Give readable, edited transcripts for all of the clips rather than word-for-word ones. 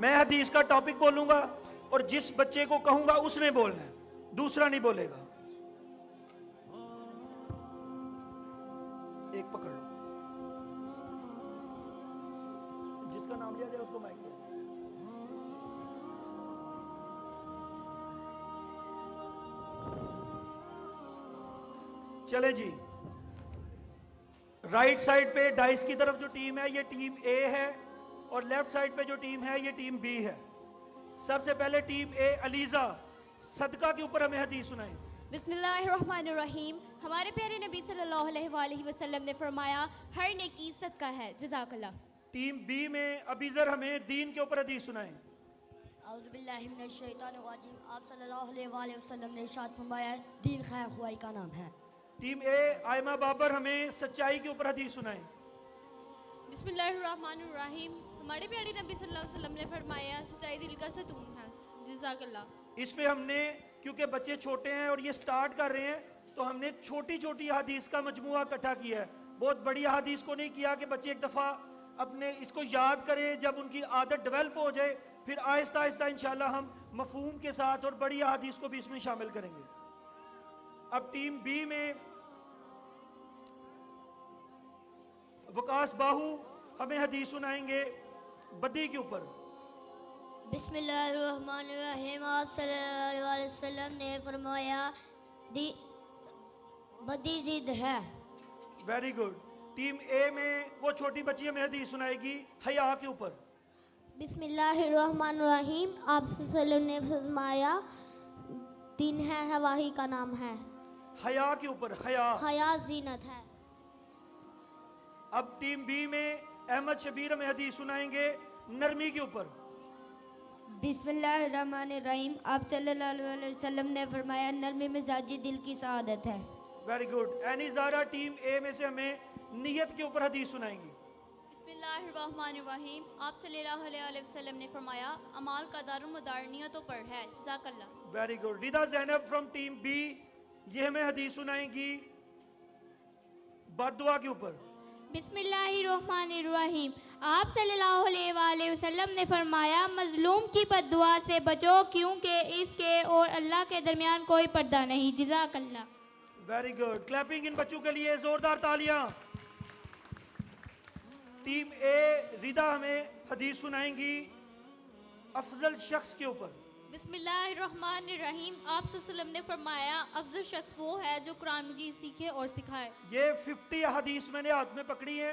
मैं हदीस का टॉपिक बोलूंगा और जिस बच्चे को कहूंगा उसने बोलना है, दूसरा नहीं बोलेगा। एक पकड़ लो, जिसका नाम लिया जाए उसको माइक दिया। चले जी, राइट साइड पे डाइस की तरफ जो टीम है ये टीम ए है और लेफ्ट साइड पे जो टीम है ये टीम बी है। सबसे पहले टीम ए, अलीजा सदका के ऊपर हमें हदीस सुनाई। बिस्मिल्लाहिर्रहमानिर्रहीम। हमारे प्यारे नबी सल्लल्लाहु अलैहि वसल्लम ने फरमाया, हर नेकी सदका है। जज़ाकल्लाह। टीम बी में अबीजर हमें दीन के ऊपर हदीस सुनाई। औज़ुबिल्लाहि मिनश्शैतानिर्रजीम। आप सल्लल्लाहु अलैहि वसल्लम ने इरशाद फरमाया, दीन खैर खुवाई का नाम है। टीम ए, आयमा बाबर हमें सच्चाई के ऊपर हदीस सुनाई। बिस्मिल्लाहिर्रहमानिर्रहीम। हमारे प्यारे नबी सल्लल्लाहु अलैहि वसल्लम ने फरमाया, सच्चाई दिल का सुकून है। जज़ाकल्लाह। इसमें हमने, क्योंकि बच्चे छोटे हैं और ये स्टार्ट कर रहे हैं, तो हमने छोटी छोटी हदीस का मजमुआ इकट्ठा किया है। बहुत बड़ी हदीस को नहीं किया कि बच्चे एक दफ़ा अपने इसको याद करें, जब उनकी आदत डेवलप हो जाए फिर आहिस्ता आहिस्ता इंशाल्लाह हम मफहूम के साथ और बड़ी हदीस को भी इसमें शामिल करेंगे। अब टीम बी में वकास बाहू हमें हदीस सुनाएंगे बदी के ऊपर। बिस्मिल्लाहिर्रहमानिर्रहीम। आप सल्लल्लाहु अलैहि वसल्लम ने फरमाया, बदी जिद है। Very good. टीम ए में वो छोटी बच्ची हमें हदीस सुनाएगी हया के ऊपर। बिस्मिल्लाहिर्रहमानिर्रहीम। आप सल्लल्लाहु अलैहि वसल्लम ने फरमाया, दिन है हवाही का नाम है। हया के ऊपर, हया। हया जीनत है। अब टीम बी में अहमद शबीर हमें हदीस सुनाएंगे नरमी के ऊपर। बिस्मिल्लाहिर्रहमानिर्रहीम। आप सल्लल्लाहु अलैहि वसल्लम ने फरमाया, नरमी मिजाजी दिल की सआदत है। Very good. Aini Zara team A में से हमें नियत के ऊपर हदीस सुनाएंगी। बिस्मिल्लाहिर्रहमानिर्रहीम। आप सल्लल्लाहु अलैहि वसल्लम ने फरमाया, अमाल का दारुमदार नियतों पर है। जज़ाकल्लाह। Very good. Rida Zainab from team B, ये हमें हदीस सुनाएंगी बद्दुआ के ऊपर। बिस्मिल्लाहिर्रहमानिर्रहीम। आप सल्लल्लाहु अलैहि वसल्लम ने फरमाया, मजलूम की बद्दुआ से बचो, क्योंकि इसके और अल्लाह के दरमियान कोई पर्दा नहीं। जज़ाकल्लाह। Very good. क्लैपिंग इन बच्चों के लिए, जोरदार तालियां। टीम ए रिदा हमें हदीस सुनाएंगी अफजल शख्स के ऊपर। बिस्मिल्लाहिर्रहमानिर्रहीम। आप सल्लल्लाहु अलैहि वसल्लम ने फरमाया, अफजल शख्स वो है जो कुरान मजीद सीखे और सिखाए। ये 50 हदीस मैंने हाथ में पकड़ी है।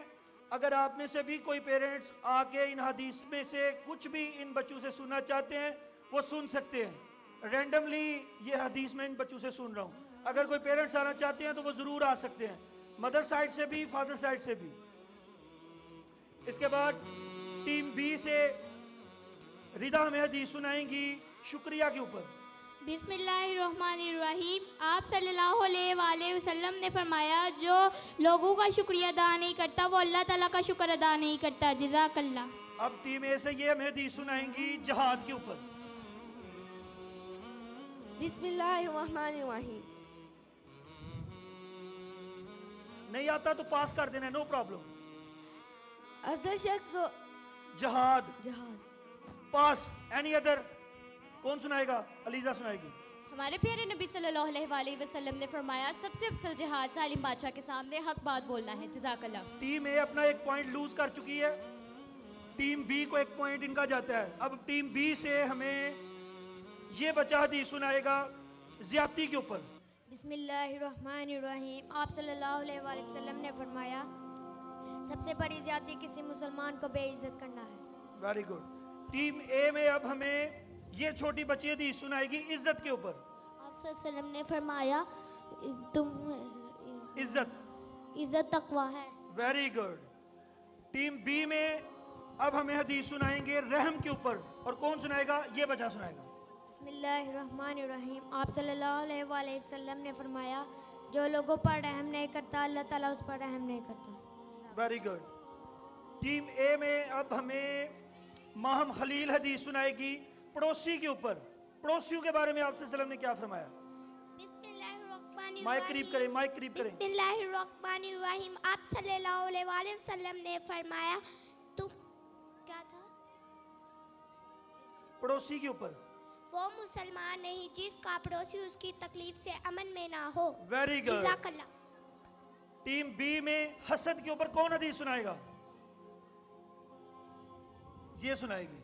अगर आप में से भी कोई पेरेंट्स आके इन हदीस में से कुछ भी इन बच्चों से सुनना चाहते हैं वो सुन सकते हैं। रैंडमली ये हदीस मैं इन बच्चों से सुन रहा हूँ। अगर कोई पेरेंट्स आना चाहते हैं तो वो ज़रूर आ सकते हैं, मदर साइड से भी फादर साइड से भी। इसके बाद टीम बी से रिदा हमें हदीस सुनाएंगी शुक्रिया के ऊपर। बिस्मिल्लाहिर्रहमानिर्रहीम। आप सल्लल्लाहु अलैहि वसल्लम ने फरमाया, जो लोगों का शुक्रिया अदा नहीं करता वो अल्लाह ताला का शुक्र अदा नहीं करता। जज़ाकल्लाह। अब टीम ए से ये हमें हदीस सुनाएंगी जहाद के ऊपर। बिस्मिल्लाहिर्रहमानिर्रहीम। नहीं आता तो पास कर देना, नो प्रॉब्लम। अफजल शख्स वो जहाद, जहाज। पास। Any other? कौन सुनाएगा? अलीजा सुनाएगी। हमारे प्यारे नबी सल्लल्लाहु अलैहि वसल्लम ने फरमाया, सबसे अफजल जिहाद जालिम बादशाह के सामने हक बात बोलना है। जज़ाकल्लाह। टीम ए अपना एक पॉइंट लूज कर चुकी है, टीम बी को एक पॉइंट इनका जाता है। अब टीम बी से हमें ये बच्चा हदीस सुनाएगा ज्यादती के ऊपर। बिस्मिल्लाहिर्रहमानिर्रहीम। आप सल्लल्लाहु अलैहि वसल्लम ने फरमाया, सबसे बड़ी ज्यादती किसी मुसलमान को बेइज्जत करना है। Very good. टीम ए में अब हमें ये छोटी बच्ची हदीस सुनाएगी इज्जत के ऊपर। आप सल्लल्लाहु अलैहि वसल्लम ने फरमाया, तुम इज्जत तकवा है। Very good. टीम बी में अब हमें हदीस सुनाएंगे रहम के ऊपर। और कौन सुनाएगा? ये बच्चा सुनाएगा। बिस्मिल्लाहिर्रहमानिर्रहीम। आप सल्लल्लाहु अलैहि वसल्लम ने फरमाया, जो लोगों पर रहम नहीं करता अल्लाह ताला उस पर रहम नहीं करता। Very good. टीम ए में अब हमें माहम खलील हदीस सुनाएगी पड़ोसी के ऊपर। पड़ोसियों के बारे में आपसे सल्लम ने क्या फरमाया? माइक करीब करें, माइक करीब करें। बिस्मिल्लाहिर्रहमानिर्रहीम। आप सल्लल्लाहु अलैहि वसल्लम ने फरमाया, तुम क्या था? पड़ोसी के ऊपर। वो मुसलमान नहीं जिसका पड़ोसी उसकी तकलीफ से अमन में ना हो। Very good. जज़ाकल्लाह। टीम बी में हसद के ऊपर कौन हदीस सुनाएगा? ये सुनाएगी।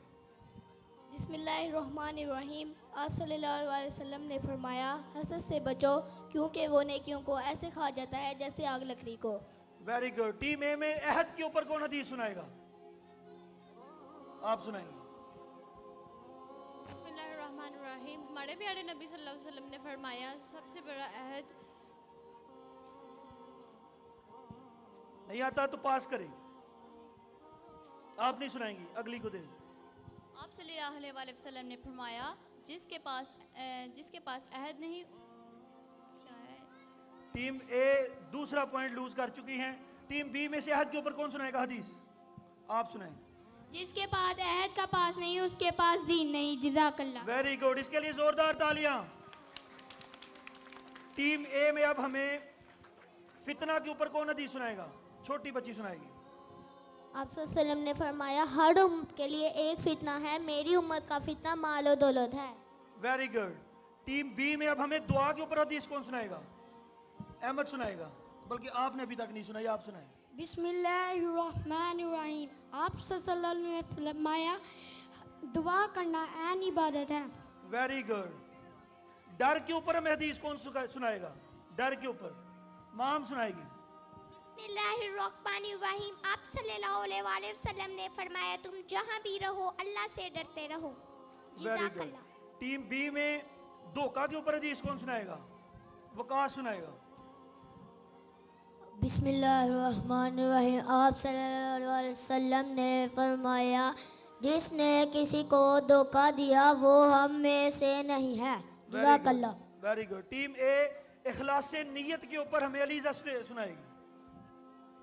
बिस्मिल्लाहिर्रहमानिर्रहीम। आप सल्लल्लाहु अलैहि वसल्लम ने फरमाया, हसद से बचो क्योंकि वो नेकियों को ऐसे खा जाता है जैसे आग लकड़ी को। Very good. टीम ए में अहद के ऊपर कौन हदीस सुनाएगा? आप सुनाएंगे। बिस्मिल्लाहिर्रहमानिर्रहीम। हमारे प्यारे नबी सल्लल्लाहु अलैहि वसल्लम ने फरमाया, सबसे बड़ा अहद। नहीं आता तो पास करें। आप नहीं सुनाएंगी, अगली को दे। आप सल्लल्लाहु अलैहि वसल्लम ने फरमाया, जिसके पास अहद नहीं। क्या है? टीम ए दूसरा पॉइंट लूज कर चुकी हैं। टीम बी में से अहद के ऊपर कौन सुनाएगा हदीस? आप सुनाएं। जिसके पास अहद का पास नहीं उसके पास दीन नहीं। जज़ाकल्लाह। Very good. इसके लिए जोरदार तालियां। टीम ए में अब हमें फितना के ऊपर कौन हदीस सुनाएगा? छोटी बच्ची सुनाएगी। आप सल्लल्लाहु अलैहि वसल्लम ने फरमाया, हर उम्मत के लिए एक फितना है, मेरी उम्मत का फितना माल और दौलत है। Very good. टीम बी में अब हमें दुआ के ऊपर हदीस कौन सुनाएगा? अहमद सुनाएगा, बल्कि आपने अभी तक नहीं सुनाई, आप सुनाएं। बिस्मिल्लाहिर्रहमानिर्रहीम। आप सल्लल्लाहु अलैहि वसल्लम ने फरमाया, दुआ करना ऐन इबादत है। Very good. डर के ऊपर हमें हदीस कौन सुनाएगा? डर के ऊपर माम सुनाएगी। बिस्मिल्लाहिर्रहमानिर्रहीम। आप सल्लल्लाहु अलैहि वसल्लम ने फरमाया, तुम जहाँ भी रहो अल्लाह से डरते रहो। Very good. टीम बी में धोखा के ऊपर हदीस कौन सुनाएगा? वकास सुनाएगा। बिस्मिल्लाहिर्रहमानिर्रहीम। आप सल्लल्लाहु अलैहि वसल्लम ने फरमाया, जिसने किसी को धोखा दिया वो हम में से नहीं है। जज़ाकल्लाह। Very good. टीम ए इखलास से नियत के ऊपर हमें अलीजा सुनाएगी।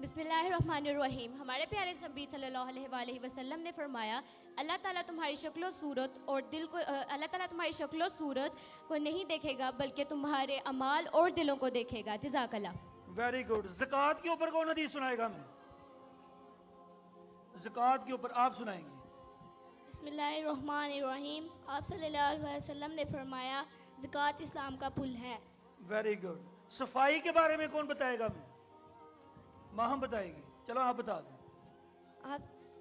बिस्मिल्लाहिर्रहमानिर्रहीम। हमारे प्यारे नबी सल्लल्लाहु अलैहि वसल्लम ने फरमाया, अल्लाह ताला तुम्हारी शक्ल सूरत और दिल को अल्लाह ताला तुम्हारी शक्ल सूरत को नहीं देखेगा बल्कि तुम्हारे अमाल और दिलों को देखेगा। जज़ाकल्लाह। Very good. ज़कात के ऊपर कौन हदीस सुनाएगा हमें? ज़कात के ऊपर आप सुनाएंगे। बिस्मिल्लाहिर्रहमानिर्रहीम। आप सल्लल्लाहु अलैहि वसल्लम ने फरमाया, ज़कात इस्लाम का पुल है। Very good. सफाई के बारे में कौन बताएगा हमें? माँ हम बताएगी। चलो आप बता दें।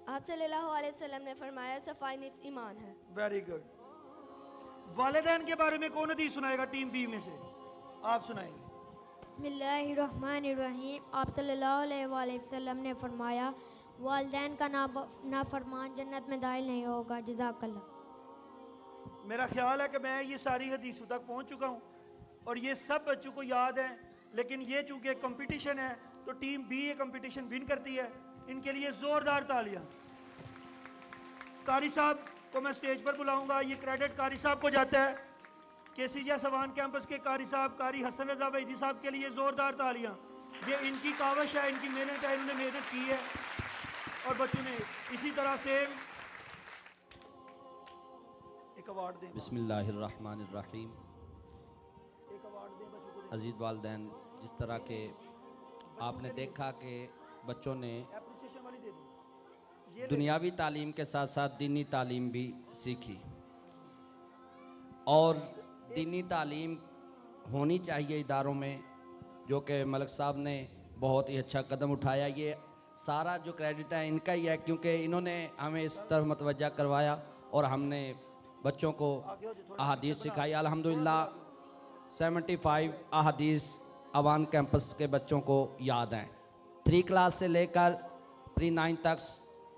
आप सल्लल्लाहु अलैहि वसल्लम ने फरमाया, सफाई निफ्स ईमान है। Very good. वालिदैन के बारे में कौन हदीस सुनाएगा? टीम बी में से आप सुनाएंगे। बिस्मिल्लाहिर्रहमानिर्रहीम। आप सल्लल्लाहु अलैहि वसल्लम ने फरमाया, वालिदैन का नाफरमान जन्नत में दाखिल नहीं होगा। जज़ाकल्लाह। मेरा ख्याल है कि मैं ये सारी हदीसों तक पहुंच चुका हूं और ये सब बच्चों को याद है, लेकिन ये चूंकि कंपटीशन है तो टीम बी ये कंपटीशन विन करती है। इनके लिए जोरदार तालियां। कारी साहब को मैं स्टेज पर बुलाऊंगा। ये क्रेडिट कारी साहब को जाता है। केसीजिया सवान कैंपस के कारी साहब, कारी हसन रजा वहीदी साहब के लिए जोरदार तालियां। ये इनकी काविश है, इनकी मेहनत है, इन्होंने मेहनत की है और बच्चों ने इसी तरह से एक अवार्ड दें। बिस्मिल्लाहिर्रहमानिर्रहीम। एक अवार्ड दें बच्चों को। अजीज़ वालिदैन, जिस तरह के आपने देखा कि बच्चों ने एप्रिसिएशन वाली दे दो। ये दुनियावी तालीम के साथ साथ दीनी तालीम भी सीखी और दीनी तालीम होनी चाहिए इदारों में, जो कि मलिक साहब ने बहुत ही अच्छा कदम उठाया। ये सारा जो क्रेडिट है इनका ही है, क्योंकि इन्होंने हमें इस तरफ मतवज्जा करवाया और हमने बच्चों को अहादीस सिखाई। अल्हम्दुलिल्लाह 75 अहादीस अवान कैंपस के बच्चों को याद हैं। 3 क्लास से लेकर प्री 9 तक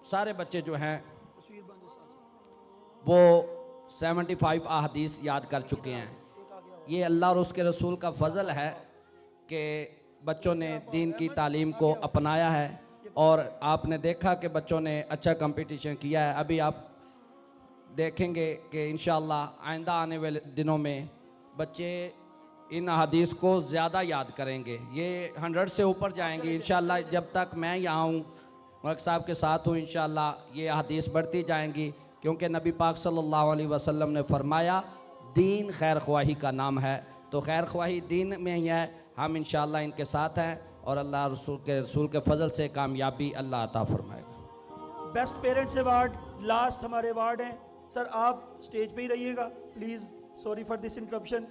सारे बच्चे जो हैं वो 75 अहादीस याद कर चुके हैं। ये अल्लाह और उसके रसूल का फ़ज़ल है कि बच्चों ने दीन की तालीम को अपनाया है और आपने देखा कि बच्चों ने अच्छा कंपटीशन किया है। अभी आप देखेंगे कि इंशाअल्लाह आइंदा आने वाले दिनों में बच्चे इन अहादीस को ज़्यादा याद करेंगे। ये 100 से ऊपर जाएंगे इंशाअल्लाह। जब तक मैं यहाँ हूँ, मलिक साहब के साथ हूँ, इंशाअल्लाह ये अहादीस बढ़ती जाएंगी, क्योंकि नबी पाक सल्लल्लाहु अलैहि वसल्लम ने फरमाया, दीन खैर ख्वाही का नाम है। तो खैर ख्वाही दीन में ही है। हम इंशाअल्लाह इनके साथ हैं और अल्लाह रसूल के फजल से कामयाबी अल्लाह अता फरमाएगा। बेस्ट पेरेंट्स अवार्ड लास्ट हमारे अवार्ड हैं। सर आप स्टेज पे ही रहिएगा please, sorry for this interruption.